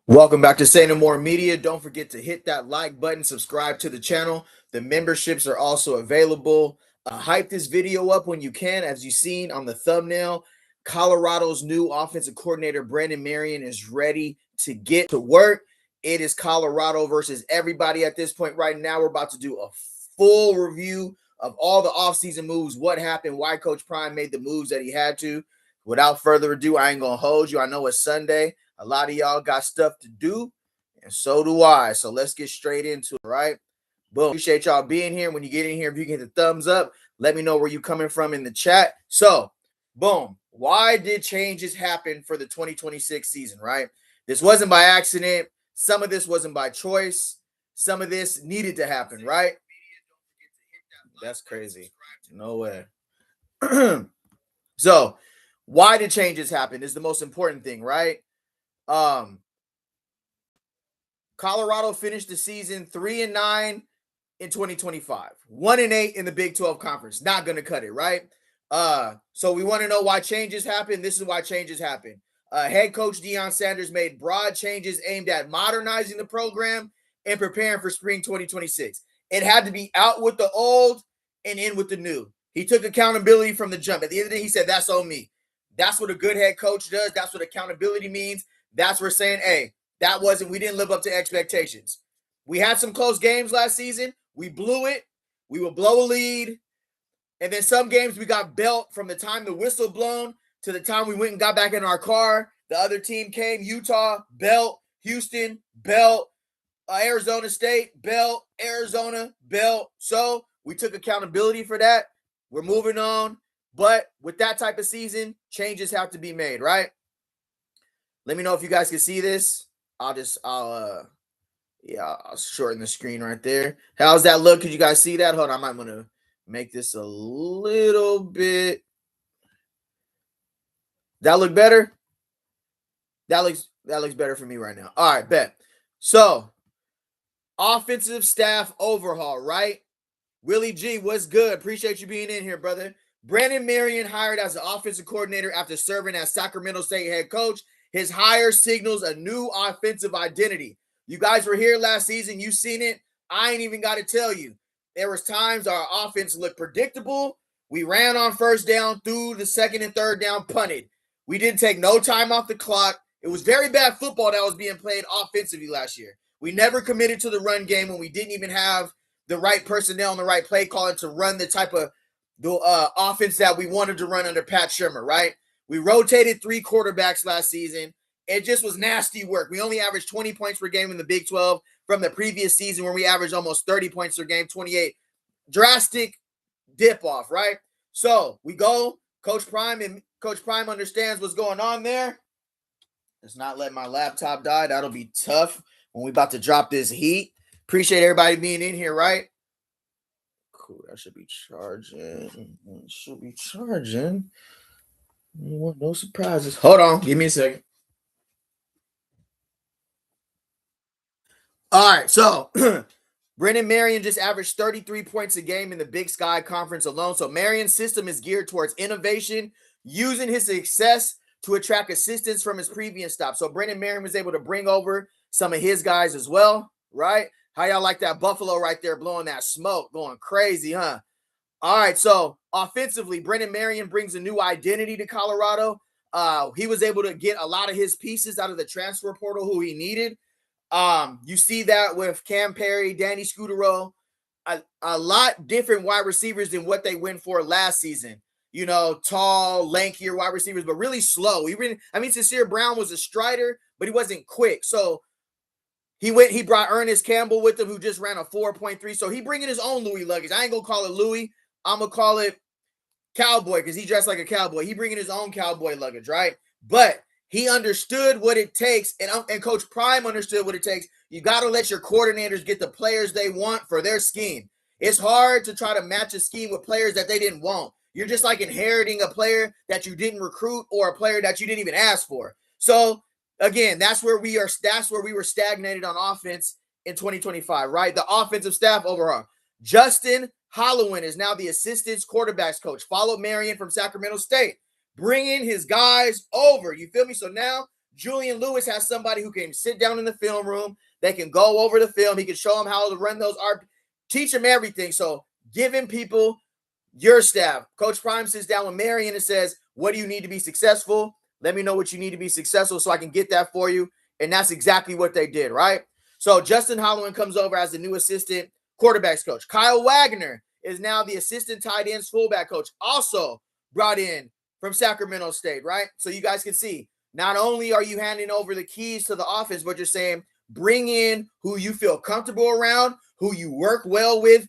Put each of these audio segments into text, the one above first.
Welcome back to Say No More Media. Don't forget to hit that like button, subscribe to the channel. The memberships are also available. Hype this video up when you can. As you've seen on the thumbnail, Colorado's new offensive coordinator, Brennan Marion, is ready to get to work. It is Colorado versus everybody at this point right now. We're about to do a full review of all the offseason moves, what happened, why Coach Prime made the moves that he had to. Without further ado, I ain't going to hold you. I know it's Sunday. A lot of y'all got stuff to do, and so do I. So let's get straight into it, right? Boom. Appreciate y'all being here. When you get in here, if you can hit the thumbs up, let me know where you're coming from in the chat. So, boom. Why did changes happen for the 2026 season, right? This wasn't by accident. Some of this wasn't by choice. Some of this needed to happen, right? That's crazy. No way. So, why did changes happen is the most important thing, right? Colorado finished the season 3-9 in 2025, 1-8 in the Big 12 conference. Not going to cut it, right? So we want to know why changes happen. This is why changes happen. Head coach Deion Sanders made broad changes aimed at modernizing the program and preparing for spring 2026. It had to be out with the old and in with the new. He took accountability from the jump. At the end of the day, he said, that's on me. That's what a good head coach does. That's what accountability means. That's where saying, hey, we didn't live up to expectations. We had some close games last season. We blew it. We would blow a lead. And then some games we got belt from the time the whistle blown to the time we went and got back in our car. The other team came, Utah, belt, Houston, belt, Arizona State, belt, Arizona, belt. So we took accountability for that. We're moving on. But with that type of season, changes have to be made, right? Let me know if you guys can see this. I'll shorten the screen right there. How's that look? Could you guys see that? Hold on, I might want to make this a little bit. That look better? That looks better for me right now. All right, bet. So, offensive staff overhaul, right? Willie G, what's good? Appreciate you being in here, brother. Brennan Marion hired as the offensive coordinator after serving as Sacramento State head coach. His hire signals a new offensive identity. You guys were here last season. You've seen it. I ain't even got to tell you. There was times our offense looked predictable. We ran on first down, through the second and third down, punted. We didn't take no time off the clock. It was very bad football that was being played offensively last year. We never committed to the run game when we didn't even have the right personnel and the right play calling to run the type of offense that we wanted to run under Pat Shurmur, right? We rotated 3 quarterbacks last season. It just was nasty work. We only averaged 20 points per game in the Big 12 from the previous season where we averaged almost 30 points per game, 28. Drastic dip off, right? So we go, Coach Prime understands what's going on there. Let's not let my laptop die. That'll be tough when we about to drop this heat. Appreciate everybody being in here, right? Cool, that should be charging. It should be charging. No surprises. Hold on, give me a second. All right, so Brennan Marion just averaged 33 points a game in the Big Sky Conference alone. So Marion's system is geared towards innovation, using his success to attract assistance from his previous stop. So Brennan Marion was able to bring over some of his guys as well, right? How y'all like that Buffalo right there blowing that smoke, going crazy, huh? All right, so offensively, Brennan Marion brings a new identity to Colorado. He was able to get a lot of his pieces out of the transfer portal who he needed. You see that with Cam Perry, Danny Scudero, a lot different wide receivers than what they went for last season. You know, tall, lankier wide receivers, but really slow. Sincere Brown was a strider, but he wasn't quick. So he brought Ernest Campbell with him, who just ran a 4.3. So he bringing his own Louis luggage. I ain't gonna call it Louis. I'm gonna call it cowboy because he dressed like a cowboy. He bringing his own cowboy luggage, right? But he understood what it takes, and Coach Prime understood what it takes. You got to let your coordinators get the players they want for their scheme. It's hard to try to match a scheme with players that they didn't want. You're just like inheriting a player that you didn't recruit or a player that you didn't even ask for. So, again, that's where we are. That's where we were stagnated on offense in 2025, right? The offensive staff overall. Justin Hollowin is now the assistant quarterbacks coach. Followed Marion from Sacramento State, bringing his guys over. You feel me? So now Julian Lewis has somebody who can sit down in the film room. They can go over the film. He can show them how to run those teach them everything. So giving people your staff. Coach Prime sits down with Marion and says, what do you need to be successful? Let me know what you need to be successful so I can get that for you. And that's exactly what they did, right? So Justin Holloman comes over as the new assistant quarterbacks coach. Kyle Wagner is now the assistant tight ends fullback coach, also brought in from Sacramento State, right? So you guys can see, not only are you handing over the keys to the offense, but you're saying bring in who you feel comfortable around, who you work well with.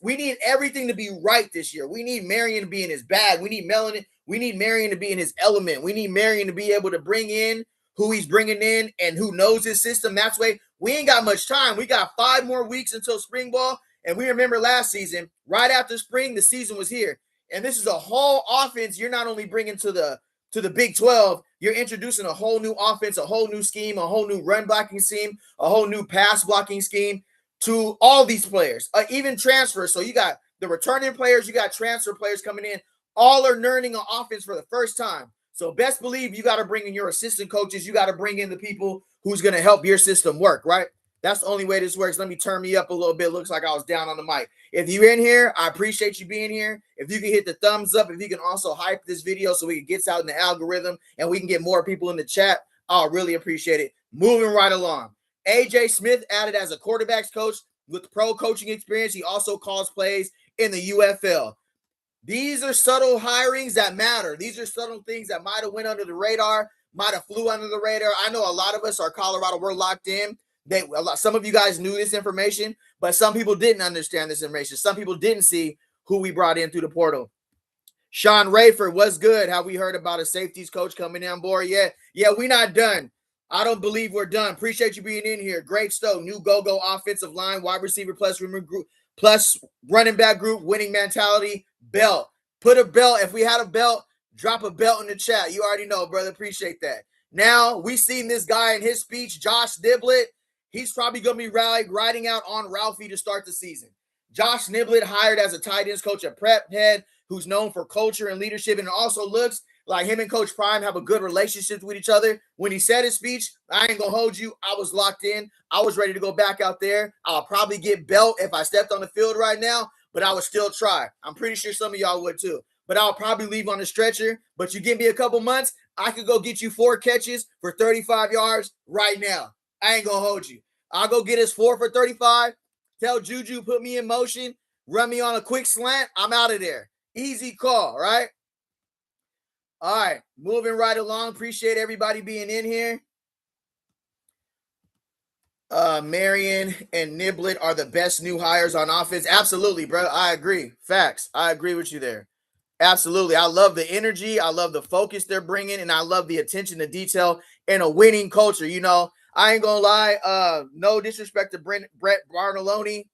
We need everything to be right this year. We need Marion to be in his bag. We need Marion to be in his element. We need Marion to be able to bring in who he's bringing in and who knows his system. That's why we ain't got much time. We got 5 more weeks until spring ball. And we remember last season, right after spring, the season was here. And this is a whole offense you're not only bringing to the Big 12, you're introducing a whole new offense, a whole new scheme, a whole new run blocking scheme, a whole new pass blocking scheme to all these players, even transfers. So you got the returning players, you got transfer players coming in, all are learning an offense for the first time. So best believe you got to bring in your assistant coaches. You got to bring in the people who's going to help your system work, right? That's the only way this works. Let me turn me up a little bit. Looks like I was down on the mic. If you're in here, I appreciate you being here. If you can hit the thumbs up, if you can also hype this video so we can get out in the algorithm and we can get more people in the chat, I'll really appreciate it. Moving right along. AJ Smith added as a quarterbacks coach with pro coaching experience. He also calls plays in the UFL. These are subtle hirings that matter. These are subtle things that might have went under the radar, might have flew under the radar. I know a lot of us are Colorado. We're locked in. Some of you guys knew this information, but some people didn't understand this information. Some people didn't see who we brought in through the portal. Sean Rayford, what's good? How we heard about a safeties coach coming on board? Yeah, we're not done. I don't believe we're done. Appreciate you being in here. Great stuff. New go-go offensive line, wide receiver plus running back group, winning mentality, belt. Put a belt. If we had a belt, drop a belt in the chat. You already know, brother. Appreciate that. Now, we seen this guy in his speech, Josh Niblett. He's probably going to be riding out on Ralphie to start the season. Josh Niblett hired as a tight ends coach at Prep Head, who's known for culture and leadership, and it also looks like him and Coach Prime have a good relationship with each other. When he said his speech, I ain't going to hold you. I was locked in. I was ready to go back out there. I'll probably get belt if I stepped on the field right now, but I would still try. I'm pretty sure some of y'all would too. But I'll probably leave on the stretcher. But you give me a couple months, I could go get you 4 catches for 35 yards right now. I ain't going to hold you. I'll go get us 4 for 35. Tell Juju, put me in motion. Run me on a quick slant. I'm out of there. Easy call, right? All right, moving right along. Appreciate everybody being in here. Marion and Niblett are the best new hires on offense. Absolutely, bro. I agree. Facts. I agree with you there. Absolutely. I love the energy. I love the focus they're bringing, and I love the attention to detail and a winning culture. You know, I ain't gonna lie. No disrespect to Brett Bartoloni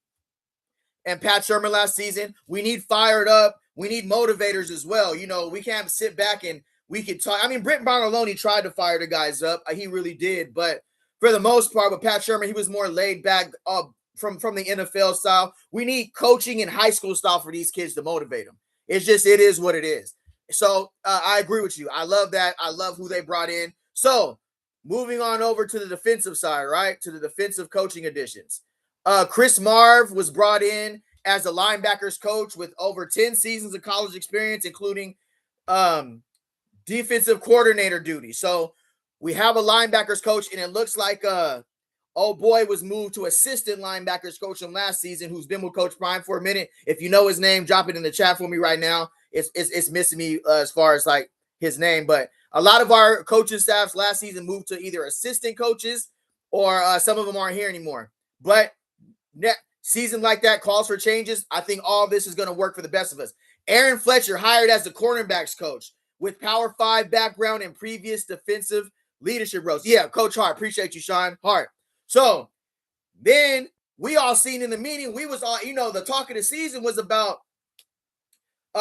and Pat Sherman last season. We need fired up. We need motivators as well. You know, we can't sit back and we can talk. I mean, Brett Bartoloni tried to fire the guys up. He really did. But for the most part, with Pat Sherman, he was more laid back from the NFL style. We need coaching and high school style for these kids to motivate them. It is what it is. So I agree with you. I love that. I love who they brought in. So moving on over to the defensive side, right? To the defensive coaching additions. Chris Marv was brought in as a linebackers coach with over 10 seasons of college experience, including defensive coordinator duty. So we have a linebackers coach, and it looks like old boy was moved to assistant linebackers coach from last season, who's been with Coach Prime for a minute. If you know his name, drop it in the chat for me right now. It's missing me as far as like his name, but a lot of our coaching staffs last season moved to either assistant coaches or some of them aren't here anymore. But season like that calls for changes. I think all this is going to work for the best of us. Aaron Fletcher hired as the cornerbacks coach with Power 5 background and previous defensive leadership roles. Yeah, Coach Hart. Appreciate you, Sean Hart. So then we all seen in the meeting, we was all, the talk of the season was about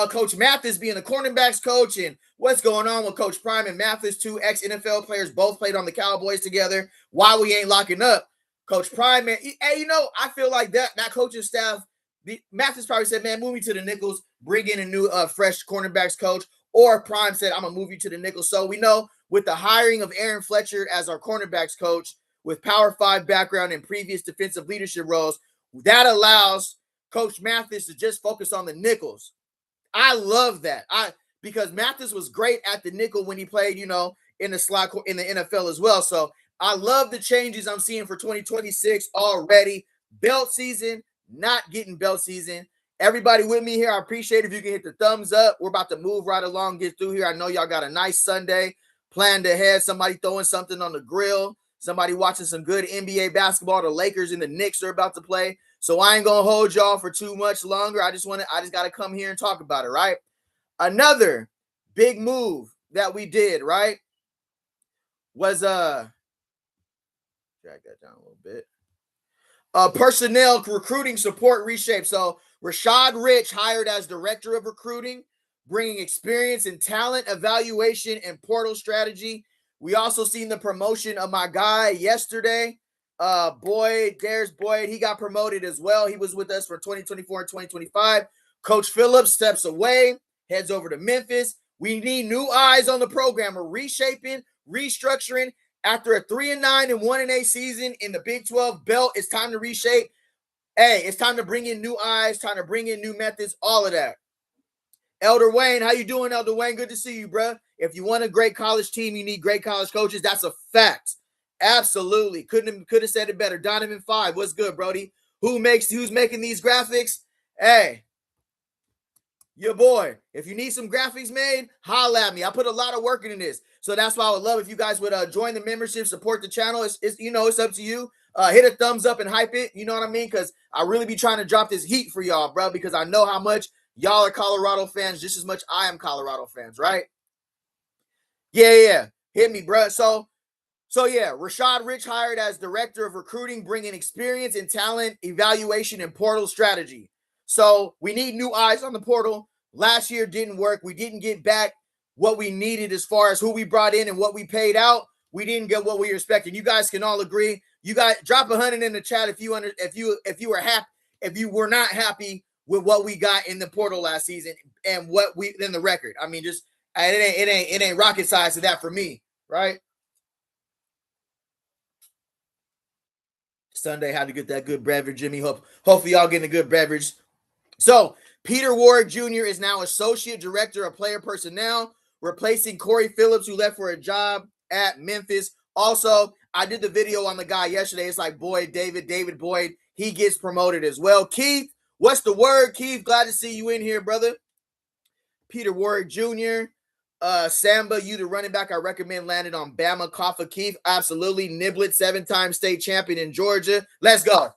Coach Mathis being the cornerbacks coach and what's going on with Coach Prime and Mathis, 2 ex-NFL players, both played on the Cowboys together. Why we ain't locking up? Coach Prime, man, hey, I feel like that coaching staff, Mathis probably said, man, move me to the nickels, bring in a new fresh cornerbacks coach, or Prime said, I'm going to move you to the nickels. So we know with the hiring of Aaron Fletcher as our cornerbacks coach with Power 5 background and previous defensive leadership roles, that allows Coach Mathis to just focus on the nickels. I love that. Because Mathis was great at the nickel when he played, in the slot in the NFL as well. So I love the changes I'm seeing for 2026 already. Belt season, not getting belt season. Everybody with me here, I appreciate if you can hit the thumbs up. We're about to move right along, get through here. I know y'all got a nice Sunday planned ahead. Somebody throwing something on the grill. Somebody watching some good NBA basketball. The Lakers and the Knicks are about to play. So I ain't going to hold y'all for too much longer. I just got to come here and talk about it, right? Another big move that we did, right, was drag that down a little bit. Personnel recruiting support reshape. So Rashad Rich hired as director of recruiting, bringing experience in talent evaluation and portal strategy. We also seen the promotion of my guy yesterday. Darius Boyd, he got promoted as well. He was with us for 2024 and 2025. Coach Phillips steps away, heads over to Memphis. We need new eyes on the program. We're reshaping, restructuring. After a 3-9 and 1-8 season in the Big 12 belt, it's time to reshape. Hey, it's time to bring in new eyes, time to bring in new methods, all of that. Elder Wayne, how you doing, Elder Wayne? Good to see you, bro. If you want a great college team, you need great college coaches. That's a fact. Absolutely. Could have said it better. Donovan 5, what's good, Brody? Who's making these graphics? Hey, your boy. If you need some graphics made, holla at me. I put a lot of work into this. So that's why I would love if you guys would join the membership, support the channel. It's up to you. Hit a thumbs up and hype it. You know what I mean? Because I really be trying to drop this heat for y'all, bro, because I know how much y'all are Colorado fans just as much I am Colorado fans, right? Yeah. Hit me, bro. So yeah, Rashad Rich hired as director of recruiting, bringing experience in talent evaluation and portal strategy. So we need new eyes on the portal. Last year didn't work. We didn't get back what we needed as far as who we brought in and what we paid out. We didn't get what we were expecting. You guys can all agree. You guys drop 100 in the chat if you were not happy with what we got in the portal last season and what we in the record. I mean, just it ain't rocket science to that for me, right? Sunday, had to get that good beverage, Jimmy. Hopefully y'all getting a good beverage. So Peter Ward Jr. is now Associate Director of Player Personnel, replacing Corey Phillips, who left for a job at Memphis. Also, I did the video on the guy yesterday. It's like David Boyd. He gets promoted as well. Keith, what's the word, Keith? Glad to see you in here, brother. Peter Ward Jr., Samba, you the running back I recommend landed on Bama. Kaffa Keith, absolutely. Niblet, 7-time state champion in Georgia. Let's go.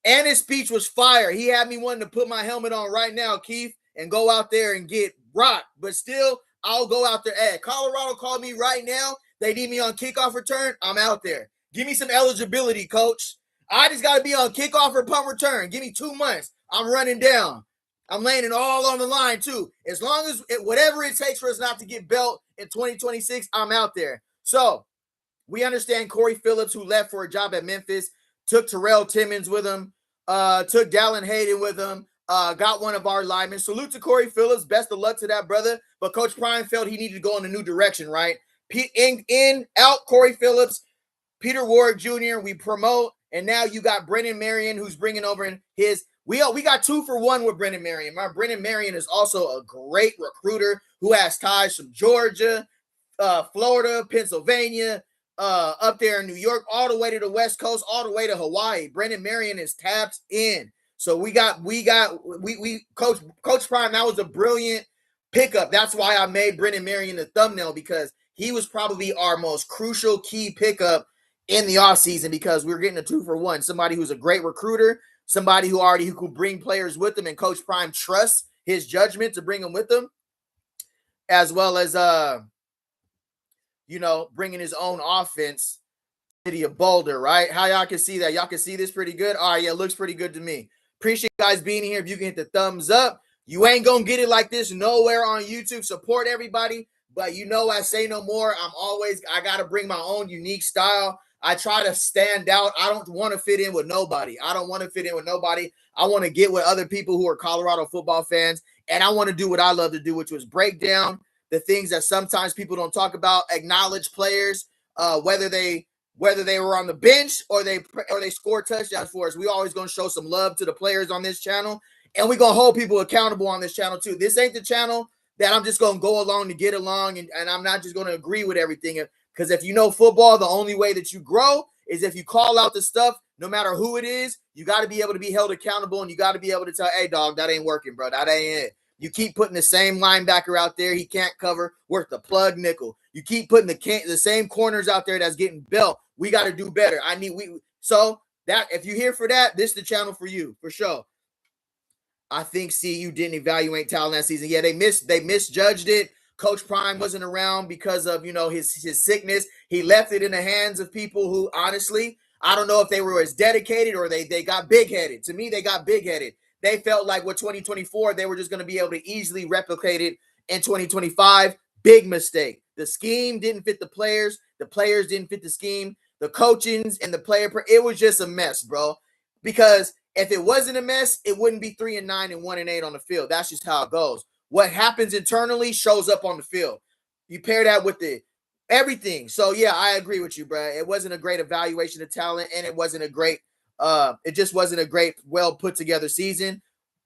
And his speech was fire. He had me wanting to put my helmet on right now, Keith, and go out there and get rocked. But still, I'll go out there. Hey, Colorado called me right now. They need me on kickoff return. I'm out there. Give me some eligibility, coach. I just got to be on kickoff or punt return. Give me 2 months. I'm running down. I'm laying it all on the line, too. As long as whatever it takes for us not to get belt in 2026, I'm out there. So we understand Corey Phillips, who left for a job at Memphis, took Terrell Timmons with him, took Dallin Hayden with him, got one of our linemen. Salute to Corey Phillips. Best of luck to that brother. But Coach Prime felt he needed to go in a new direction, right? Out Corey Phillips, Peter Ward Jr., we promote. And now you got Brennan Marion, who's bringing over in his – we got 2 for 1 with Brennan Marion. Brennan Marion is also a great recruiter who has ties from Georgia, Florida, Pennsylvania, up there in New York, all the way to the West Coast, all the way to Hawaii. Brennan Marion is tapped in. So we Coach Prime, that was a brilliant pickup. That's why I made Brennan Marion the thumbnail, because he was probably our most crucial key pickup in the offseason, because we were getting a 2 for 1. Somebody who's a great recruiter, somebody who could bring players with them, and Coach Prime trusts his judgment to bring them with them, as well as bringing his own offense to the city of Boulder, right? How y'all can see that? Y'all can see this pretty good? All right, yeah, it looks pretty good to me. Appreciate you guys being here. If you can hit the thumbs up. You ain't going to get it like this nowhere on YouTube. Support everybody. But I say no more. I got to bring my own unique style. I try to stand out. I don't want to fit in with nobody. I want to get with other people who are Colorado football fans. And I want to do what I love to do, which was break down the things that sometimes people don't talk about, acknowledge players, whether they were on the bench or they score touchdowns for us. We always going to show some love to the players on this channel, and we're going to hold people accountable on this channel too. This ain't the channel that I'm just going to go along to get along, and I'm not just going to agree with everything. Because if you know football, the only way that you grow is if you call out the stuff, no matter who it is. You got to be able to be held accountable, and you got to be able to tell, hey, dog, that ain't working, bro. That ain't it. You keep putting the same linebacker out there. He can't cover, worth the plug nickel. You keep putting the same corners out there that's getting belt. We got to do better. So that if you're here for that, this is the channel for you, for sure. I think CU didn't evaluate talent that season. Yeah, they misjudged it. Coach Prime wasn't around because of, his sickness. He left it in the hands of people who, honestly, I don't know if they were as dedicated or they got big-headed. To me, they got big-headed. They felt like with 2024, they were just going to be able to easily replicate it in 2025. Big mistake. The scheme didn't fit the players. The players didn't fit the scheme. The coachings and the player, it was just a mess, bro. Because if it wasn't a mess, it wouldn't be 3-9 and 1-8 on the field. That's just how it goes. What happens internally shows up on the field. You pair that with everything. So yeah, I agree with you, bro. It wasn't a great evaluation of talent, and it wasn't a great, well put together season.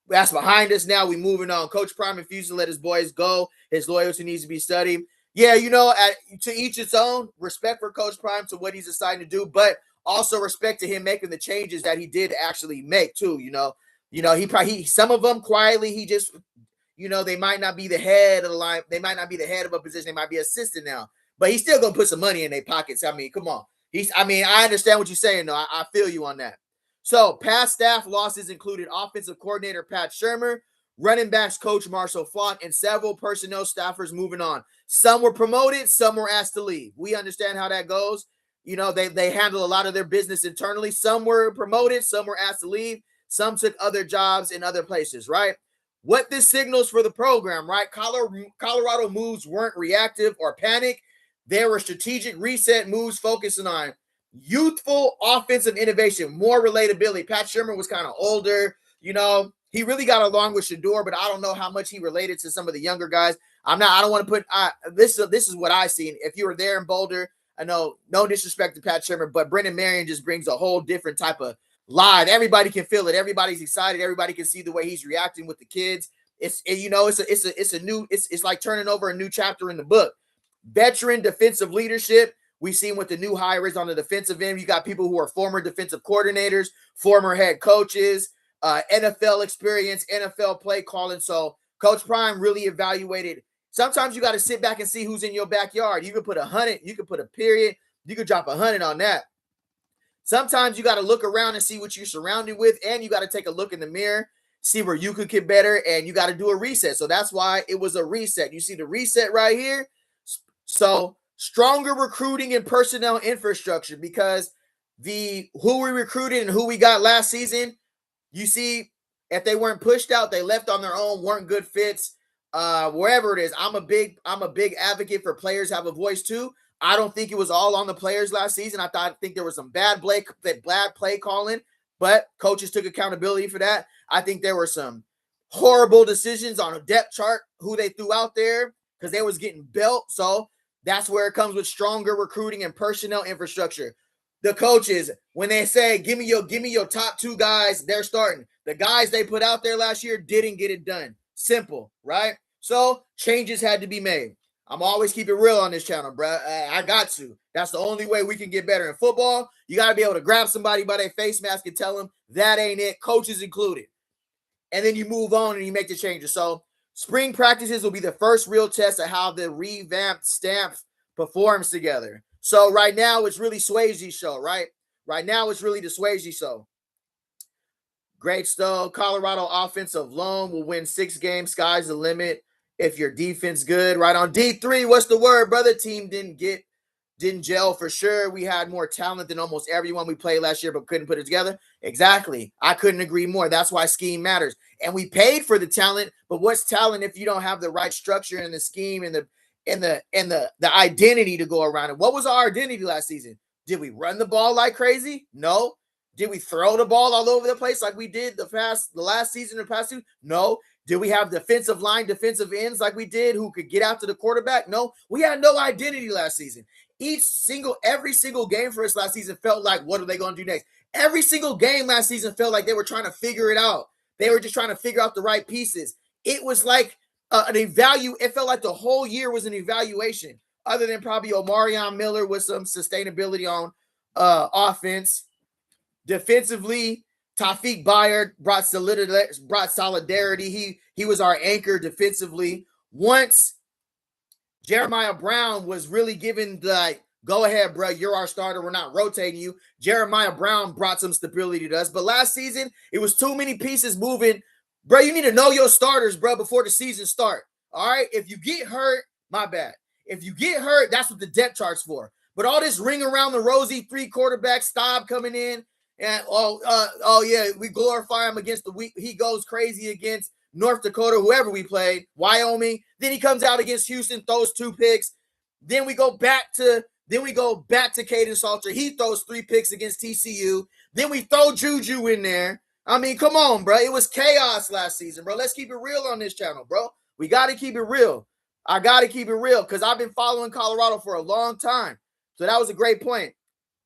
That's behind us now. We moving on. Coach Prime refused to let his boys go. His loyalty needs to be studied. Yeah, to each its own. Respect for Coach Prime to what he's deciding to do, but also respect to him making the changes that he did actually make too. He some of them quietly, he just, they might not be the head of the line. They might not be the head of a position. They might be assistant now, but he's still gonna put some money in their pockets. I mean, come on. I understand what you're saying though. I feel you on that. So past staff losses included offensive coordinator Pat Shurmur, running backs coach Marshall Faulk, and several personnel staffers moving on. Some were promoted, some were asked to leave. We understand how that goes. They handle a lot of their business internally. Some were promoted, some were asked to leave, some took other jobs in other places, right? What this signals for the program, right? Colorado moves weren't reactive or panic. There were strategic reset moves focusing on youthful offensive innovation, more relatability. Pat Shurmur was kind of older. He really got along with Shador, but I don't know how much he related to some of the younger guys. I don't want to put this is what I seen. If you were there in Boulder, I know no disrespect to Pat Shurmur, but Brennan Marion just brings a whole different type of live. Everybody can feel it. Everybody's excited. Everybody can see the way he's reacting with the kids. It's like turning over a new chapter in the book. Veteran defensive leadership. We've seen with the new hires on the defensive end. You got people who are former defensive coordinators, former head coaches, NFL experience, NFL play calling. So Coach Prime really evaluated. Sometimes you got to sit back and see who's in your backyard. You can put 100, you can put a period, you could drop 100 on that. Sometimes you got to look around and see what you're surrounded with, and you got to take a look in the mirror, see where you could get better, and you got to do a reset. So that's why it was a reset. You see the reset right here? So stronger recruiting and personnel infrastructure, because who we recruited and who we got last season, you see, if they weren't pushed out, they left on their own, weren't good fits. Wherever it is, I'm a big advocate for players have a voice too. I don't think it was all on the players last season. I think there was some bad play calling, but coaches took accountability for that. I think there were some horrible decisions on a depth chart, who they threw out there, because they was getting built. So that's where it comes with stronger recruiting and personnel infrastructure. The coaches, when they say, give me your top two guys, they're starting. The guys they put out there last year didn't get it done. Simple, right? So changes had to be made. I'm always keep it real on this channel, bro. I got to. That's the only way we can get better in football. You got to be able to grab somebody by their face mask and tell them that ain't it, coaches included. And then you move on and you make the changes. So spring practices will be the first real test of how the revamped stamp performs together. So right now it's really Swayze's show, right? Right now it's really the Swayze show. Great stuff. Colorado offensive loan will win 6 games. Sky's the limit. If your defense good, right on D3. What's the word, brother? Team didn't gel for sure. We had more talent than almost everyone we played last year, but couldn't put it together. Exactly. I couldn't agree more. That's why scheme matters. And we paid for the talent, but what's talent if you don't have the right structure and the scheme and the identity to go around it? What was our identity last season? Did we run the ball like crazy? No. Did we throw the ball all over the place like we did the last season or past two? No. Did we have defensive line, defensive ends like we did who could get out to the quarterback? No, we had no identity last season. Every single game for us last season felt like, what are they going to do next? Every single game last season felt like they were trying to figure it out. They were just trying to figure out the right pieces. It was like it felt like the whole year was an evaluation, other than probably Omarion Miller with some sustainability on offense. Defensively, Taufik Bayard brought solidarity. He was our anchor defensively. Once Jeremiah Brown was really given the go ahead, bro, you're our starter, we're not rotating you, Jeremiah Brown brought some stability to us. But last season, it was too many pieces moving. Bro, you need to know your starters, bro, before the season start. All right? If you get hurt, my bad. If you get hurt, that's what the depth chart's for. But all this ring around the rosy, 3 quarterback Staub coming in, and yeah, we glorify him against the week. He goes crazy against North Dakota, whoever we played, Wyoming. Then he comes out against Houston, throws 2 picks. Then we go back to Caden Salter. He throws 3 picks against TCU. Then we throw Juju in there. I mean, come on, bro. It was chaos last season, bro. Let's keep it real on this channel, bro. We got to keep it real. I got to keep it real because I've been following Colorado for a long time. So that was a great point.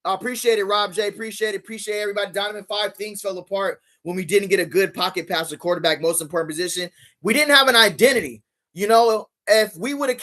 I appreciate it, Rob J. Appreciate it. Appreciate everybody. Donovan 5, things fell apart when we didn't get a good pocket pass to quarterback, most important position. We didn't have an identity. You know, if we would have